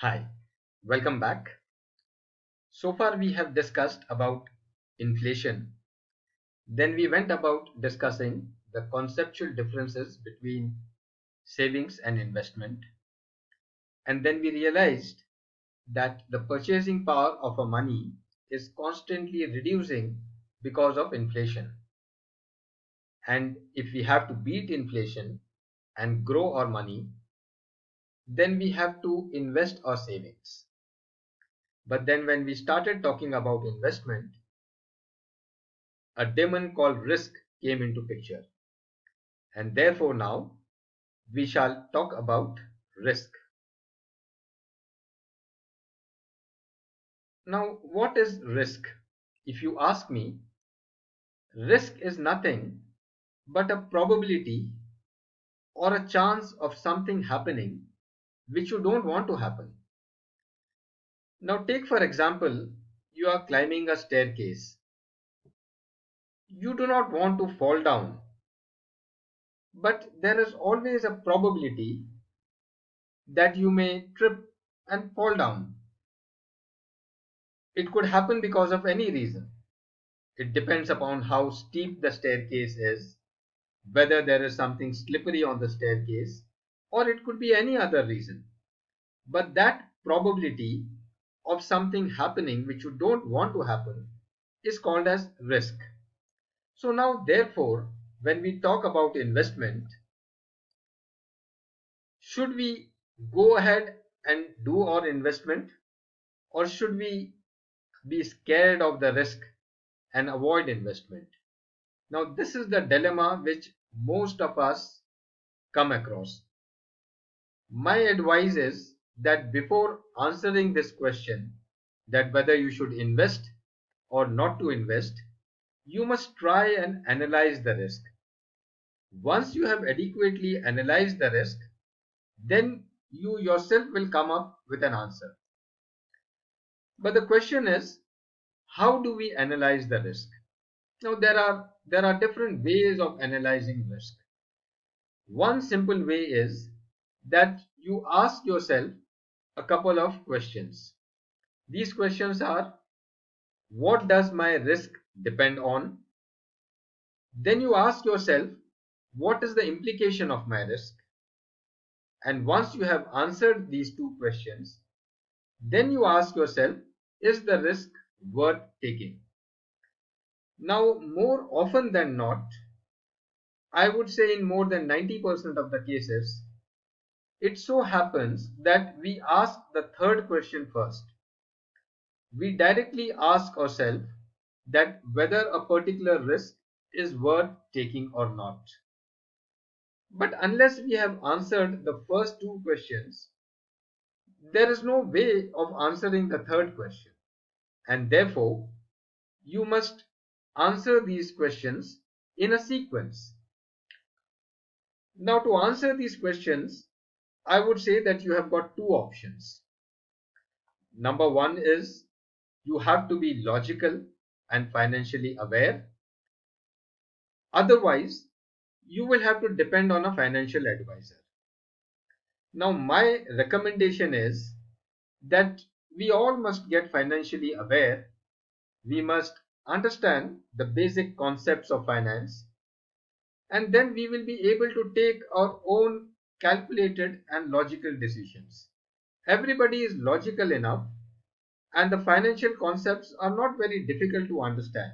Hi, welcome back. So far we have discussed about inflation. Then we went about discussing the conceptual differences between savings and investment. And then we realized that the purchasing power of a money is constantly reducing because of inflation. And if we have to beat inflation and grow our money, then we have to invest our savings. But then when we started talking about investment, a demon called risk came into picture, and therefore now we shall talk about risk. Now, what is risk? If you ask me, risk is nothing but a probability or a chance of something happening which you don't want to happen. Now, take for example, you are climbing a staircase. You do not want to fall down, but there is always a probability that you may trip and fall down. It could happen because of any reason. It depends upon how steep the staircase is, whether there is something slippery on the staircase, or it could be any other reason. But that probability of something happening which you don't want to happen is called as risk. So now, therefore, when we talk about investment, should we go ahead and do our investment, or should we be scared of the risk and avoid investment? Now, this is the dilemma which most of us come across. My advice is that before answering this question, that whether you should invest or not to invest, you must try and analyze the risk. Once you have adequately analyzed the risk, then you yourself will come up with an answer. But the question is, how do we analyze the risk? Now, there are different ways of analyzing risk. One simple way is that you ask yourself a couple of questions. These questions are: what does my risk depend on? Then you ask yourself, what is the implication of my risk? And once you have answered these two questions, then you ask yourself, is the risk worth taking? Now, more often than not, I would say in more than 90% of the cases, it so happens that we ask the third question first. We directly ask ourselves that whether a particular risk is worth taking or not. But unless we have answered the first two questions, there is no way of answering the third question. And therefore, you must answer these questions in a sequence. Now, to answer these questions, I would say that you have got two options. Number one is you have to be logical and financially aware. Otherwise, you will have to depend on a financial advisor. Now, my recommendation is that we all must get financially aware. We must understand the basic concepts of finance, and then we will be able to take our own calculated and logical decisions. Everybody is logical enough, and the financial concepts are not very difficult to understand.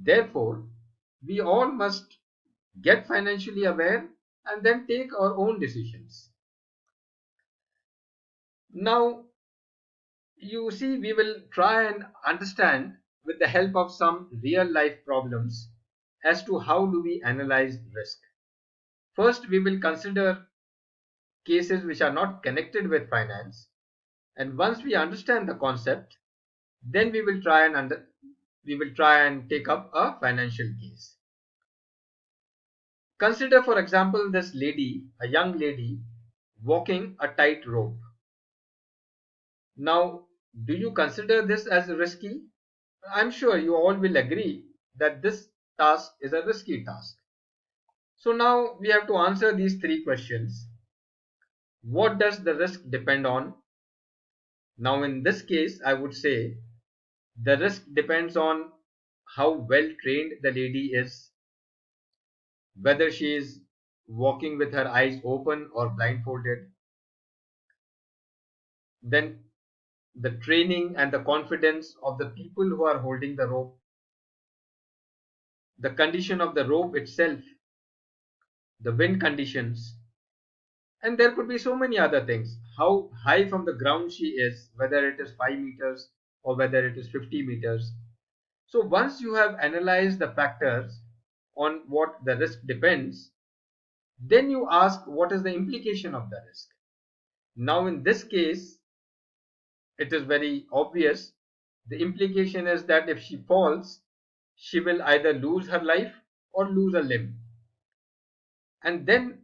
Therefore, we all must get financially aware and then take our own decisions. Now, you see, we will try and understand with the help of some real life problems as to how do we analyze risk. First, we will consider cases which are not connected with finance, and once we understand the concept, then we will try and take up a financial case. Consider, for example, this lady, a young lady, walking a tight rope. Now, do you consider this as risky? I'm sure you all will agree that this task is a risky task. So now we have to answer these three questions. What does the risk depend on? Now, in this case, I would say the risk depends on how well trained the lady is, whether she is walking with her eyes open or blindfolded, then the training and the confidence of the people who are holding the rope, the condition of the rope itself, the wind conditions, and there could be so many other things. How high from the ground she is, whether it is 5 meters or whether it is 50 meters. So once you have analyzed the factors on what the risk depends, then you ask what is the implication of the risk. Now in this case, it is very obvious. The implication is that if she falls, she will either lose her life or lose a limb. And then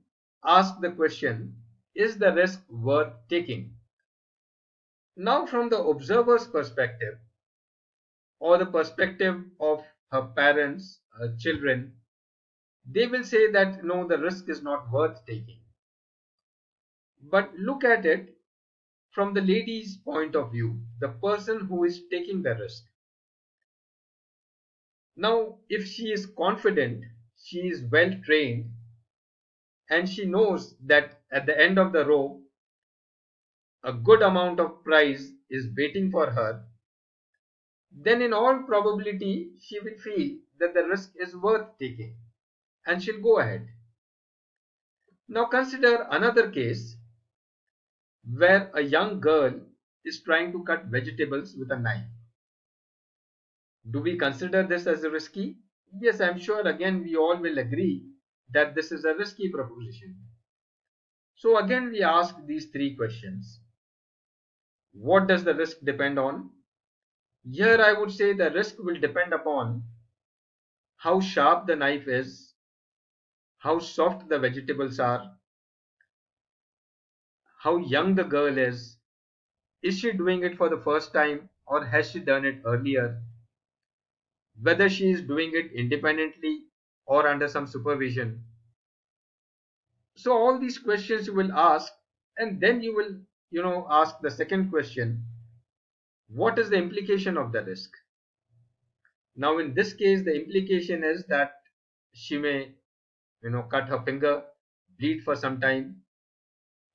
ask the question, is the risk worth taking? Now, from the observer's perspective or the perspective of her parents, her children, they will say that no, the risk is not worth taking. But look at it from the lady's point of view, the person who is taking the risk. Now, if she is confident, she is well trained, and she knows that at the end of the rope, a good amount of prize is waiting for her, then in all probability she will feel that the risk is worth taking and she'll go ahead. Now consider another case where a young girl is trying to cut vegetables with a knife. Do we consider this as risky? Yes, I'm sure again we all will agree that this is a risky proposition. So again we ask these three questions. What does the risk depend on? Here I would say the risk will depend upon how sharp the knife is, how soft the vegetables are, how young the girl is she doing it for the first time or has she done it earlier, whether she is doing it independently or under some supervision. So all these questions you will ask, and then you will ask the second question, what is the implication of the risk? Now in this case the implication is that she may cut her finger, bleed for some time,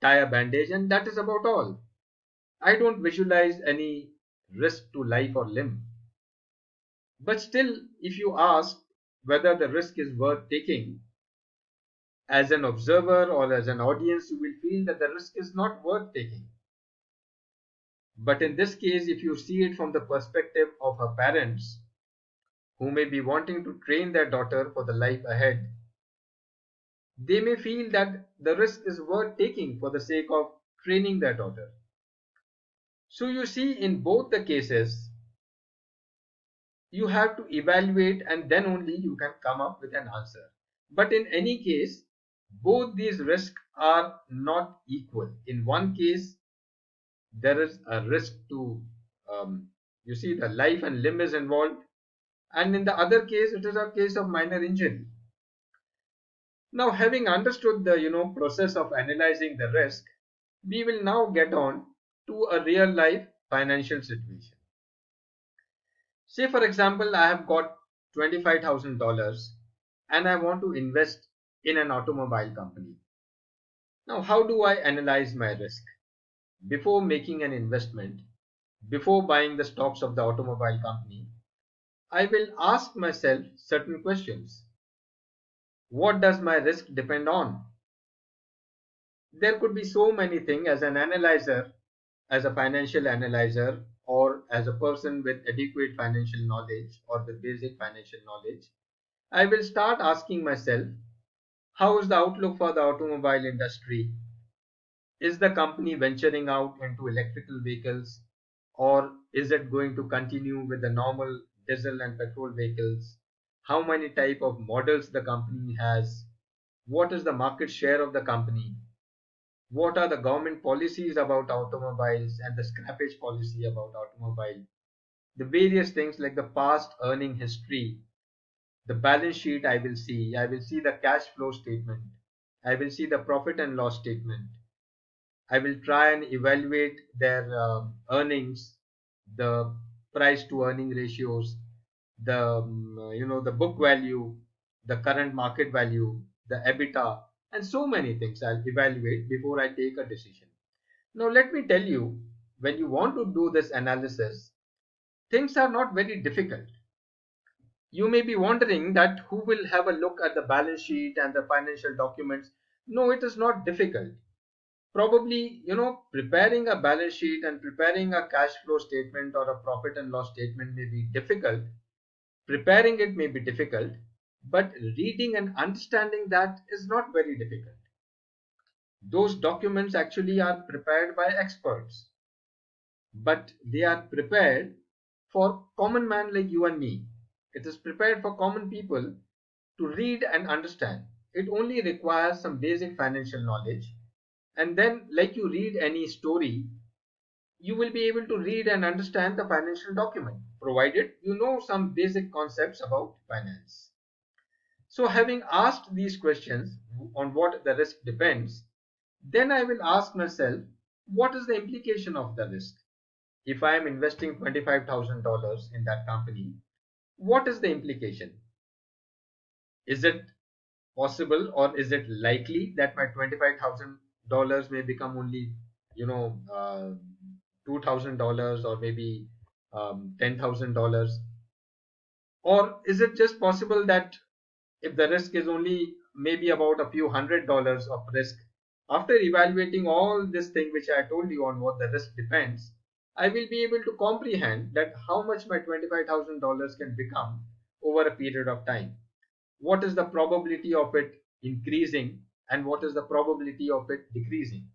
tie a bandage, and that is about all. I don't visualize any risk to life or limb. But still, if you ask whether the risk is worth taking, as an observer or as an audience, you will feel that the risk is not worth taking. But in this case, if you see it from the perspective of her parents, who may be wanting to train their daughter for the life ahead, they may feel that the risk is worth taking for the sake of training their daughter. So you see, in both the cases, you have to evaluate and then only you can come up with an answer. But in any case, both these risks are not equal. In one case, there is a risk to, you see, the life and limb is involved, and in the other case, it is a case of minor injury. Now, having understood the process of analyzing the risk, we will now get on to a real life financial situation. Say, for example, I have got $25,000 and I want to invest in an automobile company. Now, how do I analyze my risk? Before making an investment, before buying the stocks of the automobile company, I will ask myself certain questions. What does my risk depend on? There could be so many things as an analyzer, as a financial analyzer, or as a person with adequate financial knowledge or with basic financial knowledge. I will start asking myself, how is the outlook for the automobile industry? Is the company venturing out into electrical vehicles, or is it going to continue with the normal diesel and petrol vehicles? How many type of models the company has? What is the market share of the company? What are the government policies about automobiles and the scrappage policy about automobile? The various things like the past earning history, the balance sheet I will see. I will see the cash flow statement. I will see the profit and loss statement. I will try and evaluate their earnings, the price to earning ratios, the the book value, the current market value, the EBITDA, and so many things I'll evaluate before I take a decision. Now let me tell you, when you want to do this analysis, things are not very difficult. You may be wondering that who will have a look at the balance sheet and the financial documents. No, it is not difficult. Probably, preparing a balance sheet and preparing a cash flow statement or a profit and loss statement may be difficult. Preparing it may be difficult, but reading and understanding that is not very difficult. Those documents actually are prepared by experts, but they are prepared for common man like you and me. It is prepared for common people to read and understand. It only requires some basic financial knowledge. And then, like you read any story, you will be able to read and understand the financial document, provided you know some basic concepts about finance. So, having asked these questions on what the risk depends, then I will ask myself, what is the implication of the risk? If I am investing $25,000 in that company, what is the implication? Is it possible or is it likely that my $25,000 may become only, $2,000 or maybe $10,000? Or is it just possible that if the risk is only maybe about a few $100 of risk, after evaluating all this thing which I told you on what the risk depends, I will be able to comprehend that how much my $25,000 can become over a period of time. What is the probability of it increasing and what is the probability of it decreasing?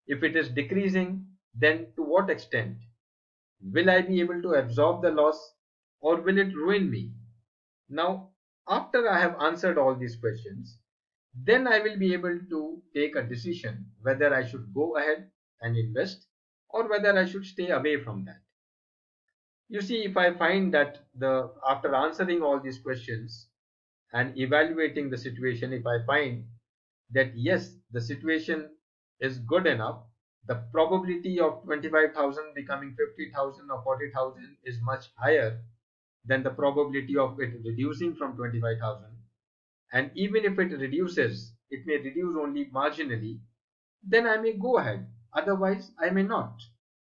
If it is decreasing, then to what extent? Will I be able to absorb the loss or will it ruin me? Now, after I have answered all these questions, then I will be able to take a decision whether I should go ahead and invest or whether I should stay away from that. You see, if I find that after answering all these questions and evaluating the situation, if I find that yes, the situation is good enough, the probability of 25,000 becoming 50,000 or 40,000 is much higher than the probability of it reducing from 25,000. And even if it reduces, it may reduce only marginally, then I may go ahead. Otherwise, I may not.